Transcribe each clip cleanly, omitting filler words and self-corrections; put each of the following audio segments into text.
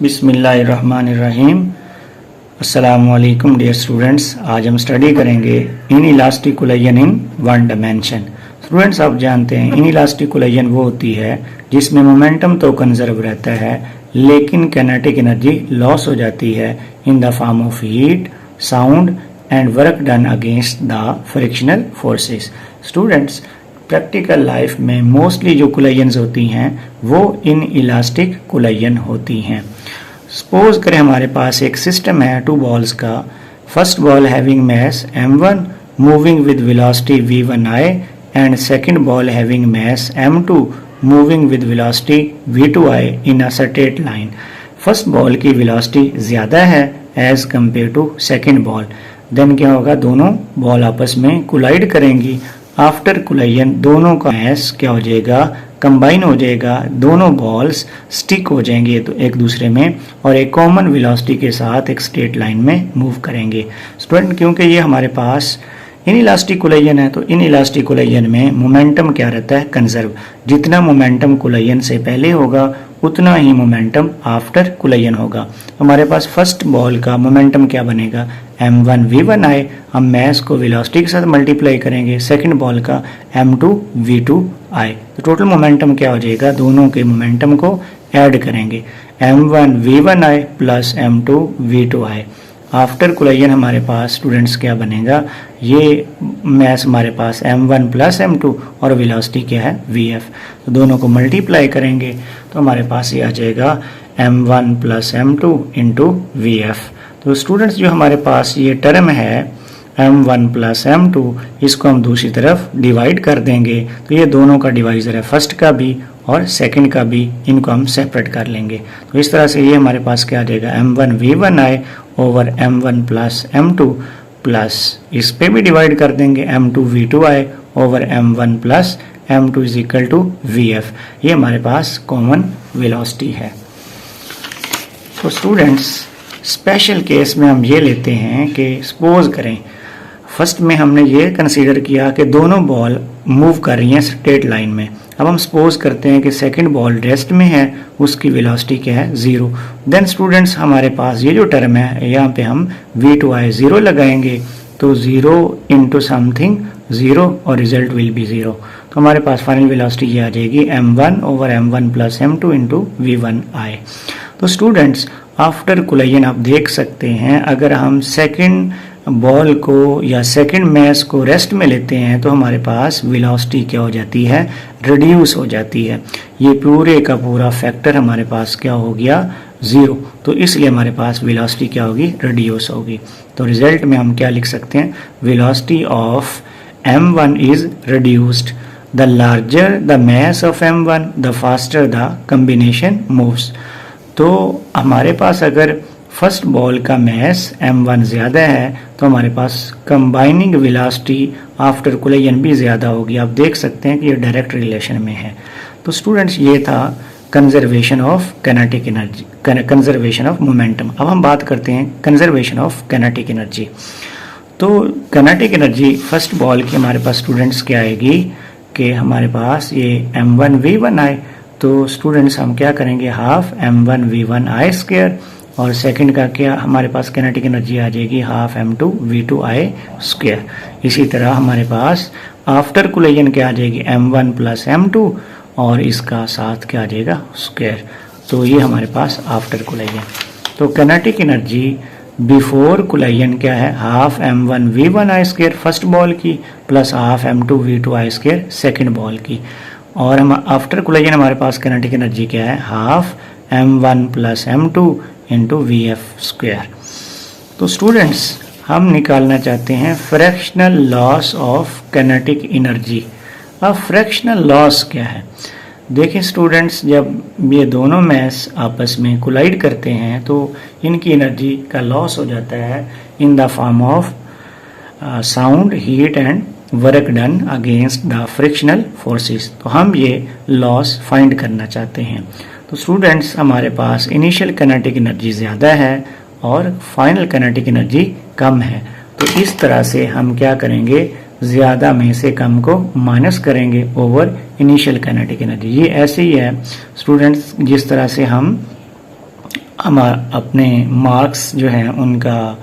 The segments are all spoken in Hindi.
बिस्मिल्लाहिर्रहमानिर्रहीम। अस्सलामुअलैकुम डियर स्टूडेंट्स, आज हम स्टडी करेंगे in elastic collision in one dimension. Students, आप जानते हैं इन इलास्टिक कोलिजन वो होती है जिसमें मोमेंटम तो कंजर्व रहता है लेकिन काइनेटिक एनर्जी लॉस हो जाती है in the form of heat, sound and work done against the frictional forces. Students, practical life में मोस्टली जो कोलिजन्स होती हैं वो इन इलास्टिक कोलिजन होती हैं। सपोज करें हमारे पास एक सिस्टम है टू बॉल्स का। First ball having mass m1 moving with velocity v1i and second ball having mass m2 moving with velocity v2i in a straight line. First ball की वेलोसिटी ज़्यादा है as compare to second ball. Then क्या होगा, दोनों बॉल आपस में कोलाइड करेंगी। आफ्टर कोलिजन दोनों का मास क्या हो जाएगा, कंबाइन हो जाएगा, दोनों बॉल्स स्टिक हो जाएंगे तो एक दूसरे में और एक कॉमन वेलोसिटी के साथ एक स्ट्रेट लाइन में मूव करेंगे। स्टूडेंट, क्योंकि ये हमारे पास इन इलास्टिक कोलिजन है तो इन इलास्टिक कोलिजन में मोमेंटम क्या रहता है, कंजर्व। जितना मोमेंटम कोलिजन से पहले होगा उतना ही मोमेंटम आफ्टर कोलिजन होगा। हमारे पास फर्स्ट बॉल का मोमेंटम क्या बनेगा, m1 v1i। हम मास को वेलोसिटी के साथ मल्टीप्लाई करेंगे। सेकंड बॉल का m2 v2i। तो टोटल मोमेंटम क्या हो जाएगा, दोनों के मोमेंटम को ऐड करेंगे, m1 v1i plus m2 v2i। After collision हमारे पास स्टूडेंट्स क्या बनेगा, ये मास हमारे पास m1 प्लस m2 और वेलोसिटी क्या है vf। तो दोनों को मल्टीप्लाई करेंगे तो हमारे पास ये आ जाएगा m1 plus m2 into vf। तो स्टूडेंट्स, जो हमारे पास ये टर्म है m1 प्लस m2, इसको हम दूसरी तरफ डिवाइड कर देंगे तो ये दोनों का डिवाइजर है, फर्स्ट का भी और सेकंड का भी, इनको हम सेपरेट कर लेंगे। तो इस तरह से ये हमारे पास क्या आ जाएगा, m1 v1i over m1 plus m2 plus इस पे भी डिवाइड कर देंगे m2 v2i over m1 plus m2 is equal to vf। ये हमारे पास कॉमन वेलोसिटी है। तो स्टूडेंट्स, स्पेशल केस में हम ये लेते हैं कि सपोज करें फर्स्ट में हमने ये कंसीडर किया कि दोनों बॉल मूव कर रही हैं स्ट्रेट लाइन में। अब हम सपोज करते हैं कि सेकंड बॉल रेस्ट में है, उसकी वेलोसिटी क्या है, 0। देन स्टूडेंट्स, हमारे पास ये जो टर्म है यहाँ पे हम v2i 0 लगाएंगे तो 0 इंटू समथिंग 0 और रिजल्ट विल बी 0। तो हमारे पास फाइनल वेलोसिटी ये आ जाएगी m1 over m1 plus m2 into v1i। तो स्टूडेंट्स, आफ्टर कोलिजन आप देख सकते हैं अगर हम सेकंड बॉल को या सेकंड मास को रेस्ट में लेते हैं तो हमारे पास वेलोसिटी क्या हो जाती है, रिड्यूस हो जाती है। ये पूरे का पूरा फैक्टर हमारे पास क्या हो गया, 0। तो इसलिए हमारे पास वेलोसिटी क्या होगी, रिड्यूस होगी। तो रिजल्ट में हम क्या लिख सकते हैं, velocity of m1 is reduced. The larger the mass of m1 the faster the combination moves. तो हमारे पास अगर फर्स्ट बॉल का मास m1 ज़्यादा है तो हमारे पास कंबाइनिंग वेलोसिटी आफ्टर कोलिजन भी ज़्यादा होगी। आप देख सकते हैं कि ये डायरेक्ट रिलेशन में है। तो स्टूडेंट्स, ये था conservation of kinetic energy, conservation of momentum. अब हम बात करते हैं कंजर्वेशन ऑफ काइनेटिक एनर्जी। तो काइनेटिक एनर्जी फर्स्ट बॉल की हमारे पास स्टूडेंट्स क्या आएगी कि हमारे पास ये m1 v1i। तो स्टूडेंट्स, हम क्या करेंगे, हाफ m1 v1i स्क्वायर और सेकंड का क्या हमारे पास काइनेटिक एनर्जी आ जाएगी, हाफ m2 v2i स्क्वायर। इसी तरह हमारे पास आफ्टर कोलिजन क्या आ जाएगी, m1 प्लस m2 और इसका साथ क्या आ जाएगा, स्क्वायर। तो ये हमारे पास आफ्टर कोलिजन। तो काइनेटिक एनर्जी बिफोर कोलिजन क्या है, half m1 v1i square first ball की plus half m2 v2i square second ball की। और हम आफ्टर कोलिजन हमारे पास काइनेटिक एनर्जी क्या है, half m1 plus m2 into vf square. तो स्टूडेंट्स, हम निकालना चाहते हैं fractional loss of kinetic energy. अब फ्रैक्शनल लॉस क्या है, देखिए स्टूडेंट्स, जब ये दोनों मास आपस में कोलाइड करते हैं तो इनकी एनर्जी का लॉस हो जाता है in the form of sound, heat and work done against the frictional forces. तो हम ये लॉस फाइंड करना चाहते हैं। तो स्टूडेंट्स, हमारे पास इनिशियल काइनेटिक एनर्जी ज़्यादा है और फाइनल काइनेटिक एनर्जी कम है। तो इस तरह से हम क्या करेंगे, ज़्यादा में से कम को माइनस करेंगे ओवर इनिशियल काइनेटिक एनर्जी। ये ऐसे ही है स्टूडेंट्स, जिस तरह से हम हम अपने मार्क्स जो हैं उनका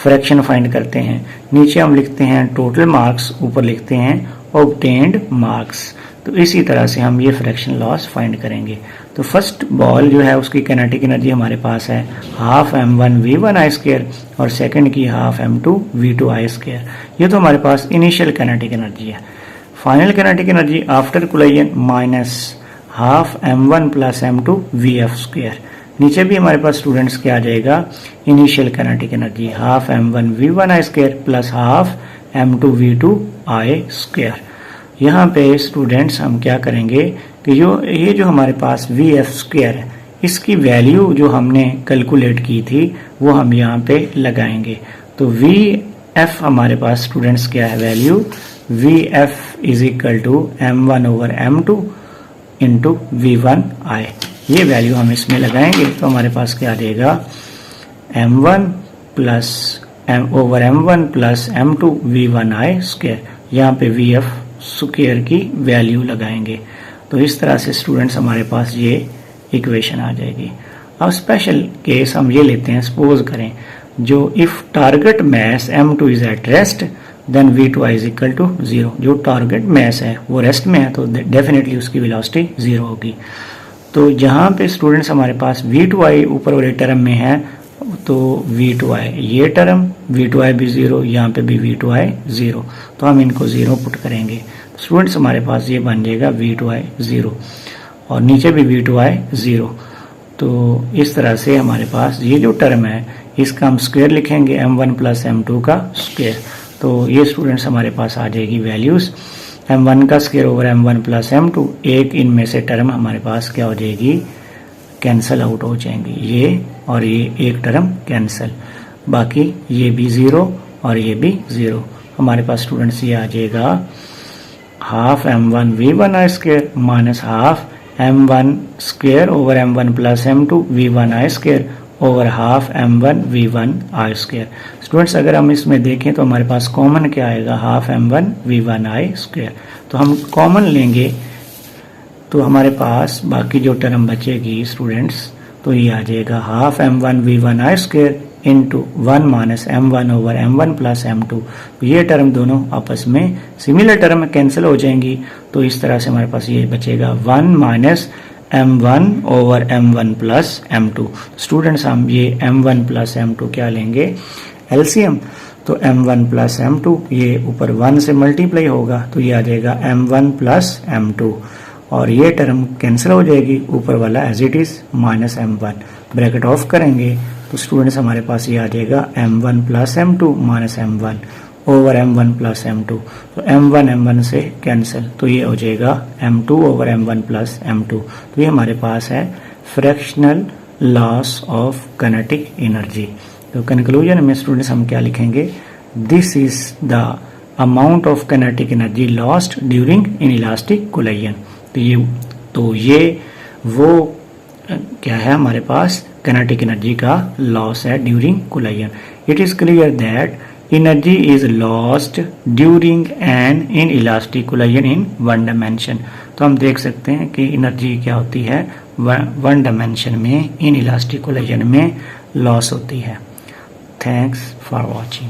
फ्रैक्शन फाइंड करते हैं। नीचे हम लिखते हैं टोटल मार्क्स, ऊपर लिखते हैं ऑब्टेन्ड मार्क्स। तो इसी तरह से हम ये फ्रैक्शन लॉस फाइंड करेंगे। तो फर्स्ट बॉल जो है उसकी काइनेटिक एनर्जी हमारे पास है हाफ m1v1i² और सेकंड की हाफ m2v2i²। ये तो हमारे पास इनिशियल काइनेटिक एनर्जी है। Final kinetic energy after collision minus half m1 plus m2vf²। नीचे भी हमारे पास स्टूडेंट्स क्या आ जाएगा, initial kinetic energy half m1v1i² plus half m2v2i²। यहाँ पे स्टूडेंट्स हम क्या करेंगे कि ये जो हमारे पास vf² है, इसकी वैल्यू जो हमने कैलकुलेट की थी वो हम यहाँ पे लगाएंगे। तो vf हमारे पास स्टूडेंट्स क्या है, value vf is equal to m1/m2 into v1i। ये वैल्यू हम इसमें लगाएंगे तो हमारे पास क्या आ जाएगा m1 plus m/m1 plus m2v1i²। यहाँ पे vf स्क्वायर की वैल्यू लगाएंगे। तो इस तरह से स्टूडेंट्स हमारे पास ये इक्वेशन आ जाएगी। अब स्पेशल केस हम ये लेते हैं, सपोज करें जो if target mass m2 is at rest then v2i is equal to 0। जो टारगेट मैस है वो रेस्ट में है तो डेफिनेटली उसकी वेलोसिटी 0 होगी। तो जहाँ पे स्टूडेंट्स हमारे पास v2i ऊपर वाले टर्म में है तो v2i ये टर्म v2i भी 0, यहाँ पे भी v2i 0, तो हम इनको 0 पुट करेंगे। स्टूडेंट्स हमारे पास ये बन जाएगा v2i 0 और नीचे भी v2i 0। तो इस तरह से हमारे पास ये जो टर्म है इसका हम स्क्वायर लिखेंगे m1 प्लस m2 का स्क्वायर। तो ये स्टूडेंट्स हमारे पास आ जाएगी वैल्यूज m1 का square over m1 plus m2। एक इनमें से टर्म हमारे पास क्या हो जाएगी, कैंसल आउट हो जाएंगी, ये और ये एक टर्म कैंसल, बाकी ये भी 0 और ये भी 0। हमारे पास स्टूडेंट्स ये आ जाएगा half m1v1i² minus half m1² over m1 plus m2 v1i² over half m1v1i²। Students अगर हम इसमें देखें तो हमारे पास कॉमन क्या आएगा, हाफ m1v1i²। तो हम कॉमन लेंगे तो हमारे पास बाकी जो टर्म बचेगी स्टूडेंट्स तो ये आ जाएगा half m1v1i² into 1 minus m1 over m1 plus m2। तो ये टर्म दोनों आपस में सिमिलर टर्म कैंसिल हो जाएंगी। तो इस तरह से हमारे पास ये बचेगा 1 minus m1 over m1 plus m2। Students हम ये m1 प्लस m2 क्या लेंगे, एलसीएम। तो m1 प्लस m2 ये ऊपर 1 से मल्टीप्लाई होगा तो ये आ जाएगा m1 प्लस m2 और ये टर्म कैंसिल हो जाएगी, ऊपर वाला as it is minus m1। Bracket off करेंगे तो स्टूडेंट्स हमारे पास ये आ जाएगा m1 plus m2 minus m1 over m1 plus m2। तो m1 से कैंसिल तो ये हो जाएगा m2 over m1 plus m2। तो ये हमारे पास है fractional loss of kinetic energy. तो कंक्लूजन में स्टूडेंट्स हम क्या लिखेंगे, this is the amount of kinetic energy lost during inelastic collision. तो ये वो क्या है हमारे पास काइनेटिक एनर्जी का लॉस है during collision. It is clear that energy is lost during an inelastic collision in one dimension. तो हम देख सकते हैं कि एनर्जी क्या होती है वन डायमेंशन में, इनइलास्टिक कोलिजन में लॉस होती है। Thanks for watching.